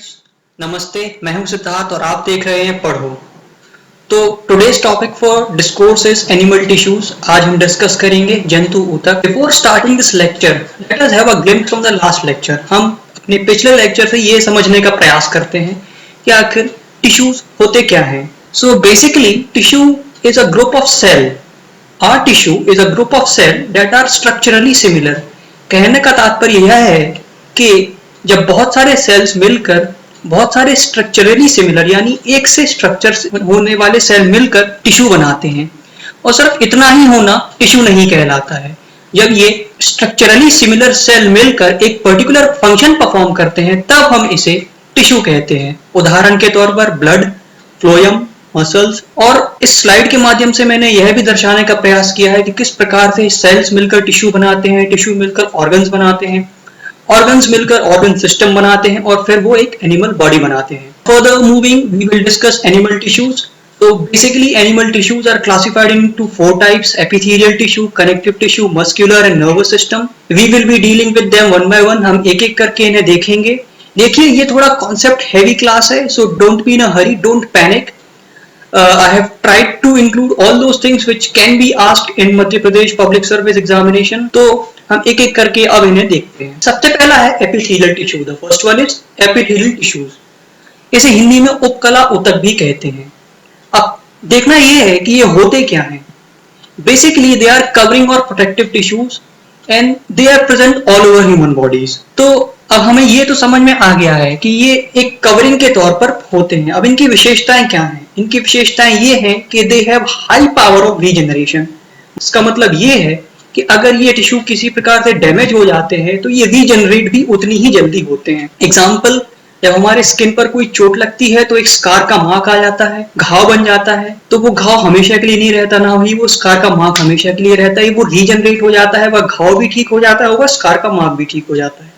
Friends, नमस्ते। मैं हूं सिद्धार्थ और आप देख रहे हैं पढ़ो। तो today's topic for discourse is animal tissues. आज हम डिस्कस करेंगे जंतु ऊतक। Before starting this lecture, let us have a glimpse from the last lecture. हम अपने पिछले लेक्चर से ये समझने का प्रयास करते हैं कि आखिर टिश्यूज होते क्या हैं। So basically tissue is a group of cell. Our tissue is a group of cells that are structurally similar. कहने का तात्पर्य यह है कि जब बहुत सारे सेल्स मिलकर बहुत सारे स्ट्रक्चरली सिमिलर यानी एक से स्ट्रक्चर होने वाले सेल मिलकर टिश्यू बनाते हैं, और सिर्फ इतना ही होना टिश्यू नहीं कहलाता है। जब ये स्ट्रक्चरली सिमिलर सेल मिलकर एक पर्टिकुलर फंक्शन परफॉर्म करते हैं तब हम इसे टिश्यू कहते हैं। उदाहरण के तौर पर ब्लड, फ्लोएम, मसल्स। और इस स्लाइड के माध्यम से मैंने यह भी दर्शाने का प्रयास किया है कि किस प्रकार से सेल्स मिलकर टिश्यू बनाते हैं, टिश्यू मिलकर ऑर्गन्स बनाते हैं, ऑर्गन्स मिलकर ऑर्गन सिस्टम बनाते हैं और फिर वो एक एनिमल बॉडी बनाते हैं। Further moving, we will discuss animal tissues. So basically animal tissues are classified into 4 types: epithelial tissue, connective tissue, muscular and nervous system. We will be dealing with them one by one. हम एक एक करके इन्हें देखेंगे। देखिए, ये थोड़ा concept heavy class है, so don't be in a hurry, don't panic. I have tried to include all those things which can be asked in Madhya Pradesh Public Service Examination. तो हम एक एक करके अब इन्हें देखते हैं। सबसे पहला है epithelial tissue. The first one is epithelial tissues. इसे हिंदी में उपकला ऊतक भी कहते हैं। अब देखना ये है कि ये होते क्या हैं। Basically they are covering or protective tissues and they are present all over human bodies. तो अब हमें ये तो समझ में आ गया है कि ये एक कवरिंग के तौर पर होते हैं। अब इनकी विशेषताएं क्या हैं? इनकी विशेषताएं ये हैं कि they have high power of regeneration. इसका मतलब ये है कि अगर ये टिश्यू किसी प्रकार से डैमेज हो जाते हैं तो ये रीजनरेट भी उतनी ही जल्दी होते हैं। एग्जाम्पल, जब हमारे स्किन पर कोई चोट लगती है तो एक स्कार का मार्क आ जाता है, घाव बन जाता है, तो वो घाव हमेशा के लिए नहीं रहता, ना ही वो स्कार का मार्क हमेशा के लिए रहता है। वो रीजनरेट हो जाता है, वह घाव भी ठीक हो जाता है, वह स्कार का मार्क भी ठीक हो जाता है।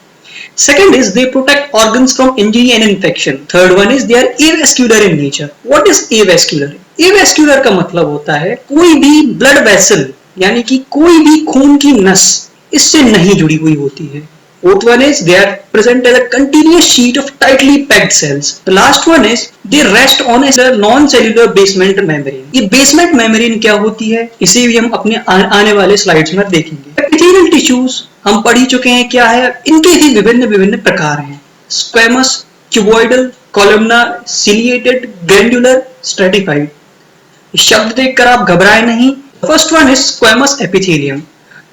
Second is they protect organs from injury and infection. Third one is they are avascular in nature. What is avascular? Avascular का मतलब होता है कोई भी blood vessel यानी कि कोई भी खून की नस इससे नहीं जुड़ी हुई होती है। Fourth one is they are present as a continuous sheet of tightly packed cells. The last one is they rest on a non-cellular basement membrane. ये basement membrane क्या होती है, इसे भी हम अपने आने वाले स्लाइड्स में देखेंगे। Epithelial tissues हम पढ़ ही चुके हैं क्या है। इनके भी विभिन्न प्रकार हैं: squamous, cuboidal, columnar, ciliated, granular, stratified. शब्द देखकर आप घबराए नहीं। First one is squamous epithelium.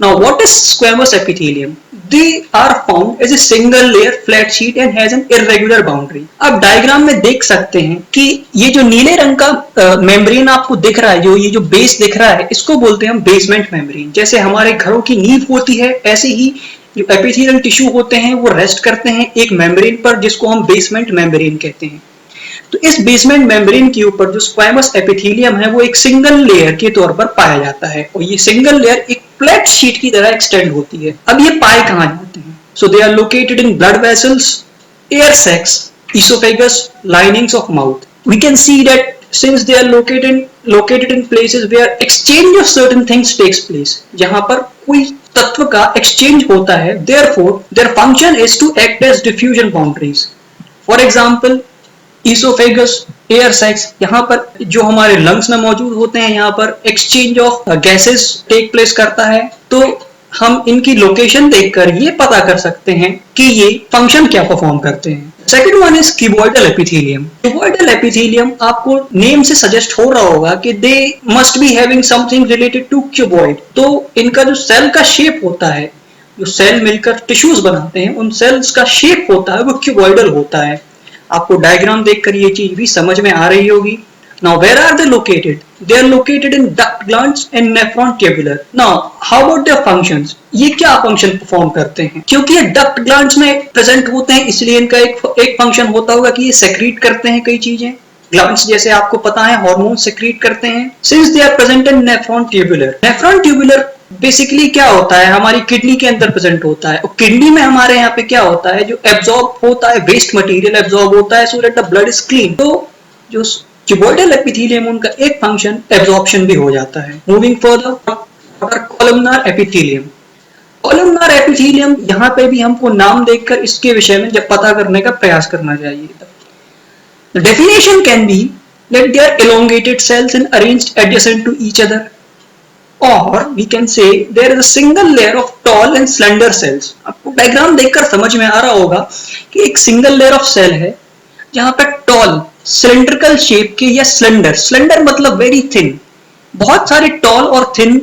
Now what is squamous epithelium? They are found as a single layer flat sheet and has an irregular boundary. आप डायग्राम में देख सकते हैं कि ये जो नीले रंग का मेम्ब्रेन आपको दिख रहा है, जो ये जो बेस दिख रहा है, इसको बोलते हैं हम बेसमेंट मेम्ब्रेन। जैसे हमारे घरों की नींव होती है, ऐसे ही जो एपिथेलियल टिश्यू होते हैं वो रेस्ट करते हैं एक मेम्ब्रेन पर जिसको हम बेसमेंट मेम्ब्रेन कहते हैं। तो इस बेसमेंट मेम्ब्रेन के ऊपर जो स्क्वेमस एपिथेलियम है वो एक सिंगल लेयर के तौर पर पाया जाता है, और ये सिंगल लेयर एक फ्लैट शीट की तरह एक्सटेंड होती है। अब ये पाए कहां जाते हैं? So they are located in blood vessels, air sacs, esophagus, linings of mouth. We can see that since they are located in places where exchange of certain things takes place, जहां पर कोई तत्व का एक्सचेंज होता है, therefore their function is to act as diffusion boundaries. For example, esophagus, air sacs, यहाँ पर जो हमारे लंग्स में मौजूद होते हैं, यहाँ पर exchange of gases take place करता है। तो हम इनकी लोकेशन देखकर ये पता कर सकते हैं कि ये फंक्शन क्या परफॉर्म करते हैं। Second one is cuboidal epithelium. Cuboidal epithelium आपको नेम से सजेस्ट हो रहा होगा कि they must be having something related to cuboid. तो इनका जो सेल का शेप होता है, जो सेल मिलकर टिश्यूज बनाते हैं, उन सेल्स का शेप होता है वो क्यूबॉइडल होता है। आपको डायग्राम देखकर ये चीज भी समझ में आ रही होगी। Now where are they located? They are located in duct glands and nephron tubular. Now how about their functions? ये क्या फंक्शन परफॉर्म करते हैं? क्योंकि ये डक्ट ग्लैंड्स में प्रेजेंट होते हैं इसलिए इनका एक फंक्शन होता होगा कि ये सेक्रीट करते हैं कई चीजें। ग्लैंड्स जैसे आपको पता है हार्मोन सेक्रीट करते हैं। Since they are present in nephron tubular. Nephron tubular basically क्या होता है, हमारी किडनी के अंदर प्रेजेंट होता है, और किडनी में हमारे यहाँ पे क्या होता है, जो एब्जॉर्ब होता है, वेस्ट मटेरियल एब्जॉर्ब होता है so that the blood is clean. तो जो क्यूबॉइडल एपिथेलियम उनका एक फंक्शन एब्जॉर्प्शन भी हो जाता है। Moving further, columnar epithelium. Columnar epithelium, यहाँ पे भी हमको नाम देखकर इसके विषय में जब पता करने का प्रयास करना चाहिए। The definition can be that they are elongated cells and arranged adjacent to each other, or we can say there is a single layer of tall and slender cells। आपको डायग्राम देखकर समझ में आ रहा होगा कि एक सिंगल लेयर ऑफ सेल है जहां पर टॉल सिलेंड्रिकल शेप के या स्लेंडर, स्लेंडर मतलब वेरी थिन, बहुत सारे टॉल और थिन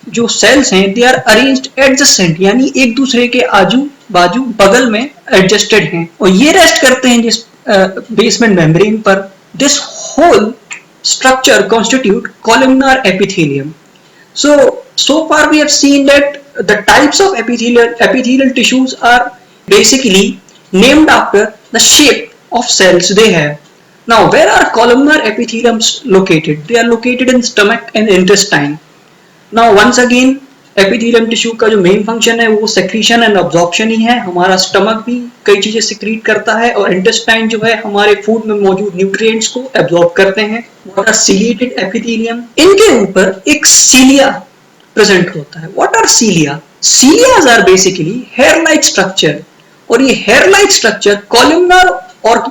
जो सेल्स हैं दे आर अरेंज्ड एडजेसेंट, यानी एक दूसरे के आजू बाजू बगल में एडजस्टेड हैं और ये रेस्ट करते हैं जिस बेसमेंट मेम्ब्रेन पर। This whole structure constitute columnar epithelium. So far we have seen that the types of epithelial tissues are basically named after the shape of cells they have. Now, where are columnar epitheliums located? They are located in stomach and intestine. Now, once again, epithelium tissue का जो main function है वो secretion and absorption ही है। हमारा stomach भी कई चीजें secrete करता है और intestine जो है हमारे फूड में मौजूद न्यूट्रिएंट्स को absorb करते हैं। What are ciliated epithelium? इनके ऊपर एक cilia present होता है। What are cilia? Cilias are basically hair-like structure और ये hair-like structure columnar और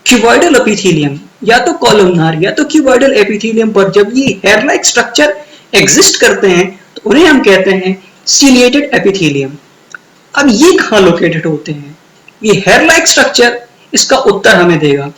cuboidal epithelium या तो columnar या तो cuboidal epithelium पर जब ये hair-like structure एग्जिस्ट करते हैं तो उन्हें हम कहते हैं सीलिएटेड एपिथेलियम। अब ये कहाँ लोकेटेड होते हैं? ये हेयर लाइक स्ट्रक्चर इसका उत्तर हमें देगा।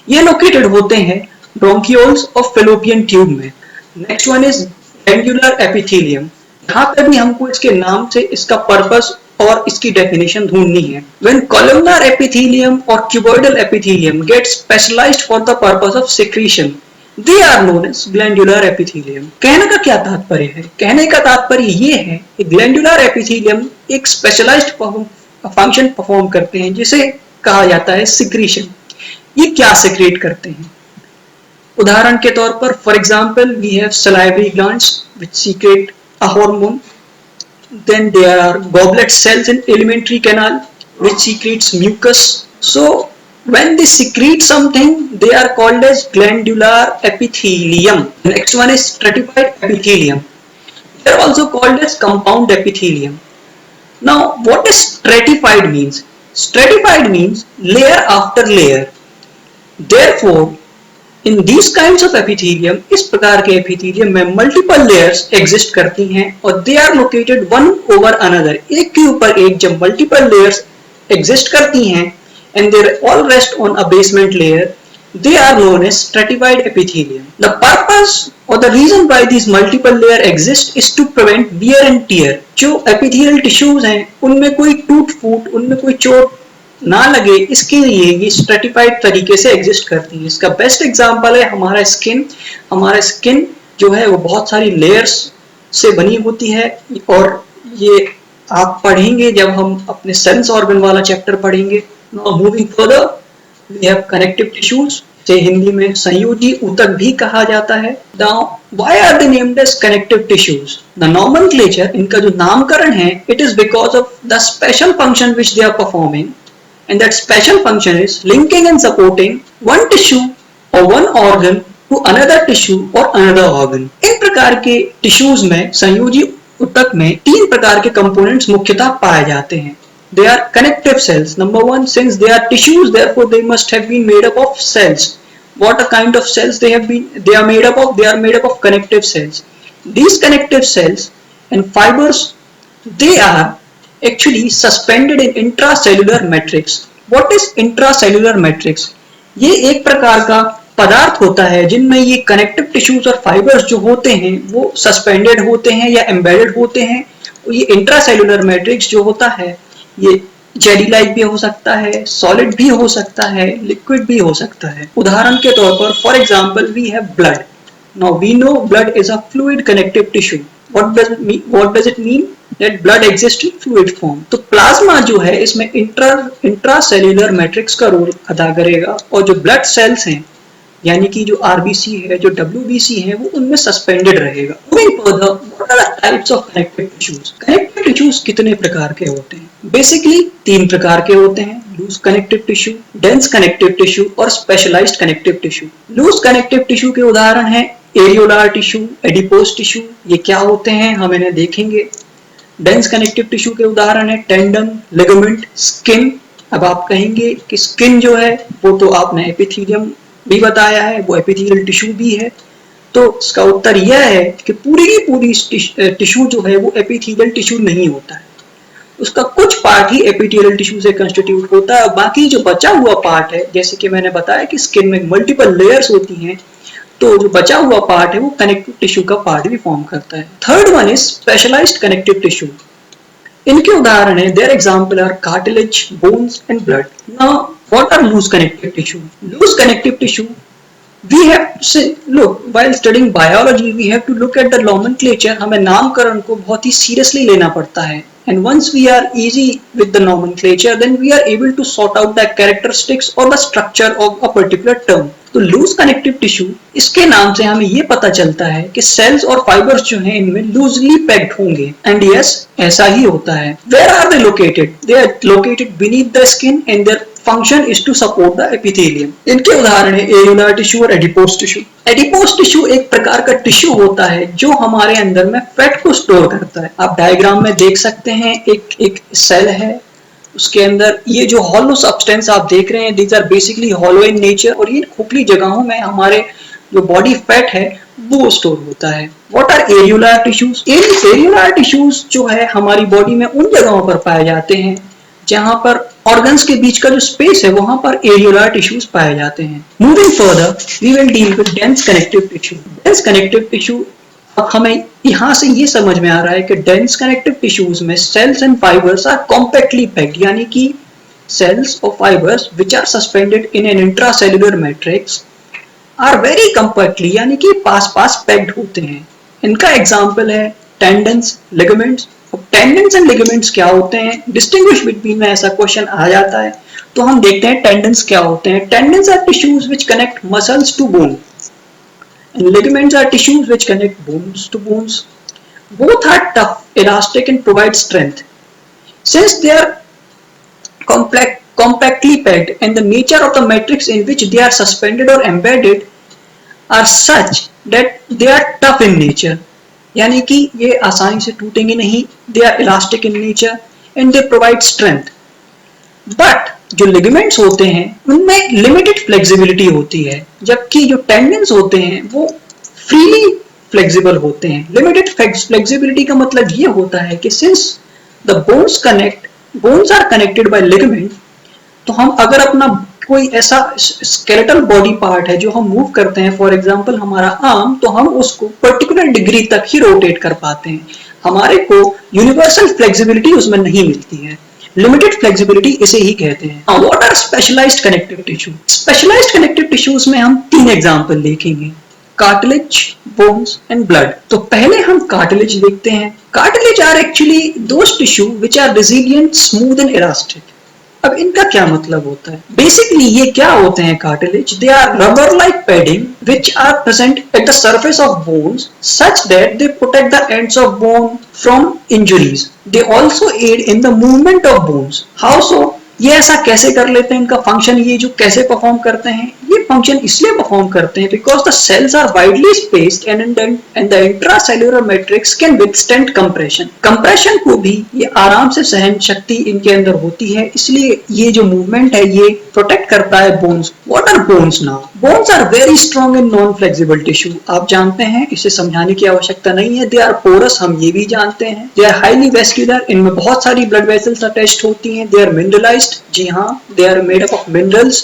ये लोकेटेड होते हैं ब्रोंकियोल्स और फेलोपियन ट्यूब में। Next one is glandular epithelium. यहाँ पे भी हमको इसके नाम से इसका पर्पस और इसकी डेफिनेशन ढूंढनी है। When columnar epithelium or cuboidal epithelium gets specialized for the purpose of secretion, they are known as glandular epithelium। कहने का क्या तात्पर्य है? कहने का तात्पर्य ये है कि ग्लैंडुलर एपिथेलियम एक स्पेशलाइज्ड फंक्शन परफॉर्म करते हैं जिसे कहा जाता है सिक्रीशन। ये क्या सिक्रेट करते हैं? उदाहरण के तौर पर for example we have salivary glands which secrete a hormone, then there are goblet cells in alimentary canal which secretes mucus। So when they secrete something they are called as glandular epithelium। Next one is stratified epithelium. They are also called as compound epithelium। Now what is stratified means? Stratified means layer after layer। Therefore in these kinds of epithelium, इस प्रकार के epithelium में multiple layers exist करती हैं और they are located one over another। एक के ऊपर एक जब multiple layers exist करती हैं and they all rest on a basement layer, they are known as stratified epithelium। The purpose or the reason why these multiple layer exist is to prevent wear and tear। जो epithelial tissues हैं उनमें कोई टूट फूट, उनमें कोई चोट ना लगे, इसके लिए ये स्ट्रेटिफाइड तरीके से एग्जिस्ट करती है। इसका बेस्ट एग्जांपल है हमारा स्किन। हमारा स्किन जो है वो बहुत सारी लेयर्स से बनी होती है और ये आप पढ़ेंगे जब हम अपने सेंस ऑर्गन वाला चैप्टर पढ़ेंगे। Now moving further, we have connective tissues, से हिंदी में संयोजी ऊतक भी कहा जाता है। Now why are they named as connective tissues? The nomenclature, इनका जो नामकरण है, it is because of the special function which they are performing, and that special function is linking and supporting one tissue or one organ to another tissue or another organ। इन प्रकार के tissues में, संयोजी ऊतक में तीन प्रकार के components मुख्यतः पाए जाते हैं। They are connective cells। Number one, since they are tissues, therefore they must have been made up of cells। What a kind of cells they are made up of? They are made up of connective cells। These connective cells and fibers, they are actually suspended in intracellular matrix। What is intracellular matrix? ये एक प्रकार का पदार्थ होता है जिनमें ये connective tissues और फाइबर्स जो होते हैं वो सस्पेंडेड होते हैं या एम्बेडेड होते हैं। ये इंट्रासेल्युलर मैट्रिक्स जो होता है ये जेली लाइक भी हो सकता है, सॉलिड भी हो सकता है, लिक्विड भी हो सकता है। उदाहरण के तौर पर for example we have blood. Now we know blood is a fluid connective tissue. What does it mean? That blood exist in fluid form. तो प्लाज्मा जो है इसमें इंट्रासेल्युलर मैट्रिक्स का रोल अदा करेगा और जो ब्लड सेल्स हैं यानी कि जो आरबीसी है, जो डब्ल्यूबीसी है, वो उनमें सस्पेंडेड रहेगा। Moving further, what are the types of connective tissues? Connective tissues कितने प्रकार के होते हैं? बेसिकली तीन प्रकार के होते हैं: loose connective tissue, dense connective tissue और specialised connective tissue. Loose connective tissue के उदाहरण हैं एरियोलार टिश्यू, एडिपोज टिश्यू। ये क्या होते हैं हम इन्हें देखेंगे। डेंस कनेक्टिव टिश्यू के उदाहरण है टेंडन, लिगामेंट, स्किन। अब आप कहेंगे कि स्किन जो है वो तो आपने एपिथेलियम भी बताया है, वो एपिथेलियल टिश्यू भी है। तो इसका उत्तर यह है कि पूरी की पूरी टिश्यू जो है वो एपिथेलियल टिश्यू नहीं होता है, उसका कुछ पार्ट ही एपिथेलियल टिश्यू से कंस्टिट्यूट होता है। बाकी जो बचा हुआ पार्ट है, जैसे कि मैंने बताया कि स्किन में मल्टीपल लेयर्स होती हैं, तो जो बचा हुआ पार्ट है वो कनेक्टिव टिश्यू का पार्ट भी फॉर्म करता है। Third one is specialised connective tissue. इनके उदाहरण है, there example are cartilage, bones and blood. Now what are loose connective tissue? Loose connective tissue, we have to look while studying biology, we have to look at the nomenclature। हमें नामकरण को बहुत ही seriously लेना पड़ता है, and once we are easy with the nomenclature, then we are able to sort out the characteristics or the structure of a particular term। तो loose connective tissue, इसके नाम से हमें ये पता चलता है कि सेल्स और फाइबर्स जो हैं इनमें लूजली पैक्ड होंगे, एंड यस ऐसा ही होता है। Where are they located? They are located beneath the skin and their function is to support the epithelium. इनके उदाहरण है एरियोलर टिश्यू और एडिपोज टिश्यू। एडिपोज टिश्यू एक प्रकार का टिश्यू होता है जो हमारे अंदर में फैट को स्टोर करता है। आप डायग्राम में देख सकते हैं, एक सेल है, उसके अंदर ये जो हॉलो सब्सटेंस आप देख रहे हैं, these are basically hollow in nature, और ये खोखली जगहों में हमारे जो बॉडी फैट है वो स्टोर होता है। What are areolar tissues? Areolar tissues जो है हमारी बॉडी में उन जगहों पर पाए जाते हैं जहां पर ऑर्गन्स के बीच का जो स्पेस है वहां पर एरियोलर टिश्यूज पाए जाते हैं। Moving further, we will deal with dense connective tissue. Dense connective tissue, अब हमें यहां से ये समझ में आ रहा है कि डेंस कनेक्टिव टिश्यूज में cells and fibres are compactly packed, यानी कि सेल्स और fibres which are suspended in an intracellular matrix are very compactly, यानी कि पास पास पैक्ड होते हैं। इनका एग्जाम्पल है tendons, ligaments. Tendons and ligaments क्या होते हैं? डिस्टिंग्विश बिटवीन में ऐसा क्वेश्चन आ जाता है, तो हम देखते हैं टेंडन्स क्या होते हैं। Tendons are tissues which connect muscles to bone, and ligaments are tissues which connect bones to bones. Both are tough, elastic and provide strength. Since they are compactly packed and the nature of the matrix in which they are suspended or embedded are such that they are tough in nature, यानी कि ये आसानी से टूटेंगे नहीं, they are elastic in nature and they provide strength. But जो ligaments होते हैं उनमें लिमिटेड फ्लेक्सिबिलिटी होती है, जबकि जो टेंडन्स होते हैं वो फ्रीली फ्लेक्सिबल होते हैं। लिमिटेड फ्लेक्सिबिलिटी का मतलब ये होता है कि since the bones are connected by ligament, तो हम अगर अपना कोई ऐसा स्केलेटल बॉडी पार्ट है जो हम मूव करते हैं, फॉर एग्जांपल हमारा आर्म, तो हम उसको पर्टिकुलर डिग्री तक ही रोटेट कर पाते हैं, हमारे को यूनिवर्सल फ्लेक्सिबिलिटी उसमें नहीं मिलती है। लिमिटेड फ्लेक्सिबिलिटी इसे ही कहते हैं। What are specialised connective tissue? Specialised connective tissues में हम 3 एग्जांपल देखेंगे, कार्टिलेज, बोन्स एंड ब्लड। तो पहले हम कार्टिलेज देखते हैं। Cartilage are actually those tissue which are resilient, smooth and elastic. अब इनका क्या मतलब होता है? बेसिकली ये क्या होते हैं cartilage? They are rubber like padding which are present at the surface of bones such that they protect the ends of bone from injuries. They also aid in the movement of bones. How so? ये ऐसा कैसे कर लेते हैं? इनका function ये जो कैसे परफॉर्म करते हैं, ये फंक्शन इसलिए परफॉर्म करते हैं because the cells are widely spaced and the intracellular matrix can withstand compression. Compression को भी ये आराम से सहन शक्ति इनके अंदर होती है, इसलिए ये जो मूवमेंट है ये प्रोटेक्ट करता है bones. What are bones now? Bones are very strong and non flexible tissue. आप जानते हैं, इसे समझाने की आवश्यकता नहीं है। दे आर पोरस, हम ये भी जानते हैं। दे आर हाईली वेस्कुलर, इनमें बहुत सारी ब्लड वेसल्स अटैच्ड होती हैं। दे आर मिनरलाइज्ड, जी हाँ, they are made up of minerals,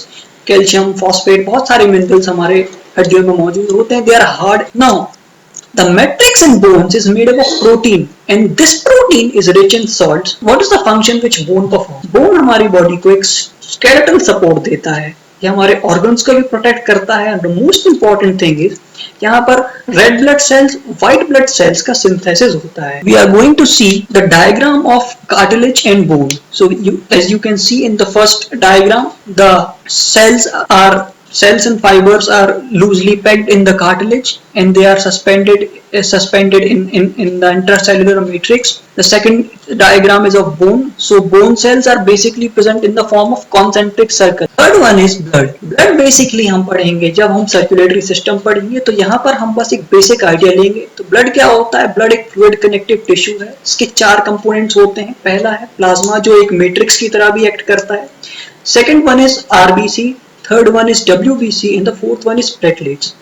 calcium, phosphate, बहुत सारे मिनरल्स हमारे हड्डियों में मौजूद होते हैं। They are hard. Now the matrix in bones is made up of protein and this protein is rich in salts. What is the function which bone performs? Bone हमारी body को एक skeletal support देता है, ये हमारे organs को भी protect करता है। and the most important thing is यहाँ पर red blood cells, white blood cells का synthesis होता है। We are going to see the diagram of cartilage and bone. So as you can see in the first diagram, the cells are cells and fibers are loosely pegged in the cartilage and they are suspended in the intracellular matrix. The second diagram is of bone. So bone cells are basically present in the form of concentric circle. Third one is blood. Blood basically हम पढ़ेंगे जब हम circulatory system पढ़ेंगे, तो यहाँ पर हम बस एक बेसिक आइडिया लेंगे. तो ब्लड क्या होता है? ब्लड एक फ्लूइड कनेक्टिव टिश्यू है. इसके 4 कंपोनेंट्स होते हैं. पहला है प्लाज्मा जो एक मैट्रिक्स की तरह भी एक्ट करता है. Second one is RBC, third one is WBC, and the fourth one is platelets.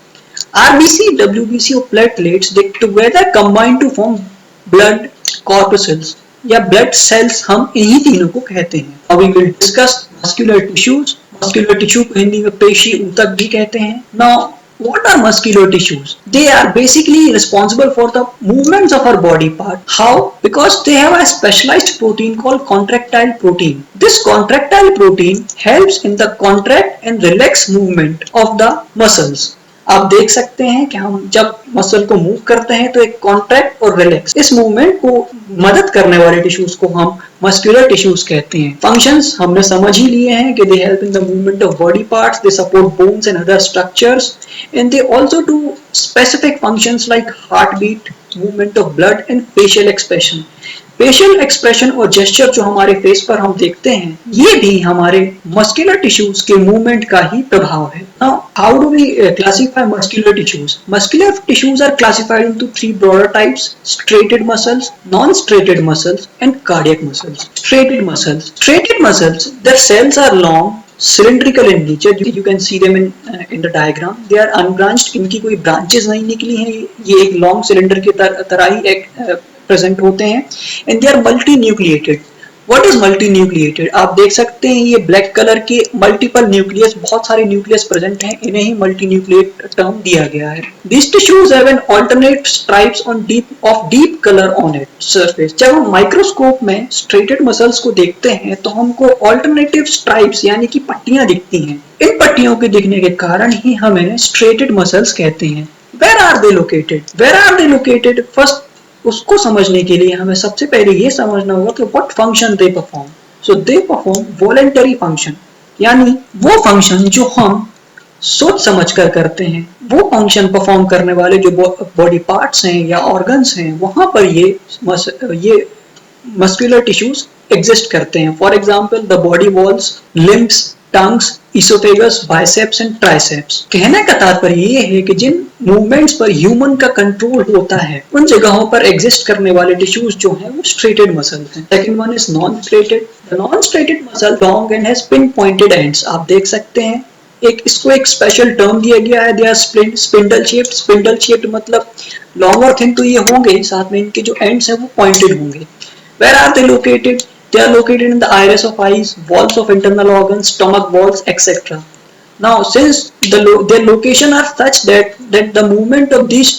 RBC, WBC और platelets they together combine to form blood corpuscles या blood cells. हम इन्हीं तीनों को कहते हैं. Now we will discuss muscular tissues. Muscular tissue को हिंदी में पेशी ऊतक भी कहते हैं. Now what are muscular tissues? They are basically responsible for the movements of our body part. How? Because they have a specialized protein called contractile protein. This contractile protein helps in the contract and relax movement of the muscles. आप देख सकते हैं कि हम जब muscle को move करते हैं तो एक कॉन्ट्रैक्ट और रिलैक्स, इस मूवमेंट को मदद करने वाले टिश्यूज को हम मस्कुलर टिश्यूज कहते हैं. फंक्शंस हमने समझ ही लिए हैं कि they help in the movement of body parts, they support bones and other structures, and they also do specific functions like heart beat, movement of blood and facial expression. Facial expression और gesture जो हमारे face पर हम देखते हैं, ये भी हमारे मस्कुलर टिश्यूज के मूवमेंट का ही प्रभाव है. Now, how do we classify muscular tissues? Muscular tissues are classified into 3 broader types: striated muscles, non-striated muscles, and cardiac muscles. Striated muscles. Striated muscles, their cells are long, cylindrical in nature. You can see them in the diagram. They are unbranched. इनकी कोई branches नहीं निकली हैं. ये एक long cylinder की तरह ही एक प्रेजेंट होते हैं. And they are multi nucleated. What is multi nucleated? आप देख सकते हैं ये ब्लैक कलर के मल्टीपल न्यूक्लियस, बहुत सारे न्यूक्लियस प्रेजेंट हैं, इन्हें ही मल्टी न्यूक्लिएट टर्म दिया गया है. This tissues have an alternate stripes on deep colour on it surface. जब हम माइक्रोस्कोप में स्ट्रेटेड मसल्स को देखते हैं तो हमको अल्टरनेटिव स्ट्राइप्स यानी कि पट्टियां दिखती हैं. इन पट्टियों के दिखने के कारण ही हम इन्हें स्ट्रेटेड मसल्स कहते हैं. Where are they located? Where are they located? First उसको समझने के लिए हमें सबसे पहले ये समझना होगा कि what function they perform. So they perform voluntary function, यानी वो फंक्शन जो हम सोच समझ कर करते हैं. वो फंक्शन परफॉर्म करने वाले जो बॉडी पार्ट्स हैं या ऑर्गन्स हैं, वहां पर ये मस्कुलर टिश्यूज एग्जिस्ट करते हैं. For example the body walls, limbs, tongues, oesophagus, biceps and triceps. कहने का तात्पर्य ये है कि जिन मूवमेंट्स पर ह्यूमन का कंट्रोल होता है, उन जगहों पर एग्जिस्ट करने वाले टिश्यूज जो हैं वो स्ट्रेटेड मसल्स हैं. Second one is non striated. The non striated muscle long and has pin pointed ends. आप देख सकते हैं इसको एक स्पेशल टर्म दिया गया है. They are spindle shaped. Spindle shaped मतलब लॉन्ग और थिन तो ये होंगे, साथ में इनके जो एंड्स हैं वो पॉइंटेड होंगे. Where are they located? They are located in the iris of eyes, walls of internal organs, stomach walls, etc. Now, since their location are such that the movement of these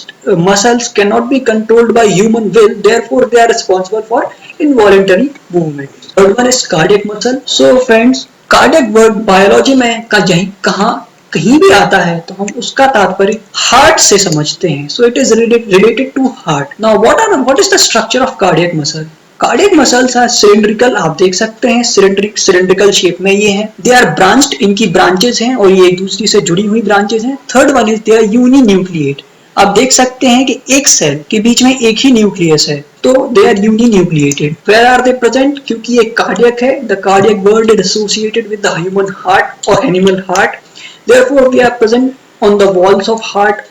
muscles cannot be controlled by human will, therefore they are responsible for involuntary movement. Third one is cardiac muscle. So friends, cardiac word biology में कहीं भी आता है तो हम उसका तात्पर्य heart से समझते हैं. So it is related to heart. Now what is the structure of cardiac muscle? Cardiac muscles are cylindrical. आप देख सकते हैं सिलिंड्रिकल शेप में ये हैं. They are branched. इनकी ब्रांचेस हैं और ये एक दूसरी से जुड़ी हुई ब्रांचेस हैं. Third one is they are uninucleate. आप देख सकते हैं कि एक सेल के बीच में एक ही न्यूक्लियस है, तो they are uninucleated. Where are they present? क्योंकि ये कार्डियक है, the cardiac word is associated with the human heart और animal heart. Therefore they are present on the walls of heart,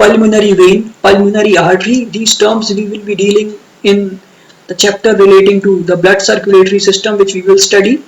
pulmonary vein, pulmonary artery. These terms we will be dealing in the chapter relating to the blood circulatory system, which we will study.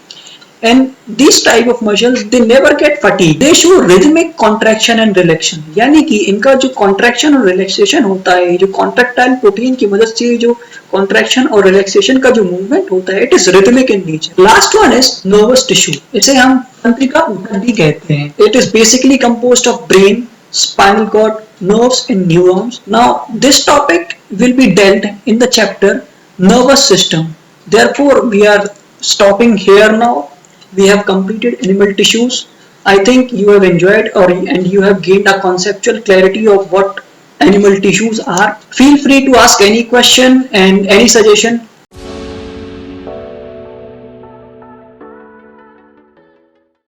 And these type of muscles, they never get fatigued. They show rhythmic contraction and relaxation. यानी कि इनका जो contraction और relaxation होता है, जो contractile protein की मदद से जो contraction और relaxation का जो movement होता है, it is rhythmic in nature. Last one is nervous tissue. इसे हम तंत्रिका ऊतक भी कहते हैं. It is basically composed of brain, spinal cord, nerves and neurons. Now this topic will be dealt in the chapter nervous system. Therefore we are stopping here now. We have completed animal tissues. I think you have enjoyed and you have gained a conceptual clarity of what animal tissues are. Feel free to ask any question and any suggestion.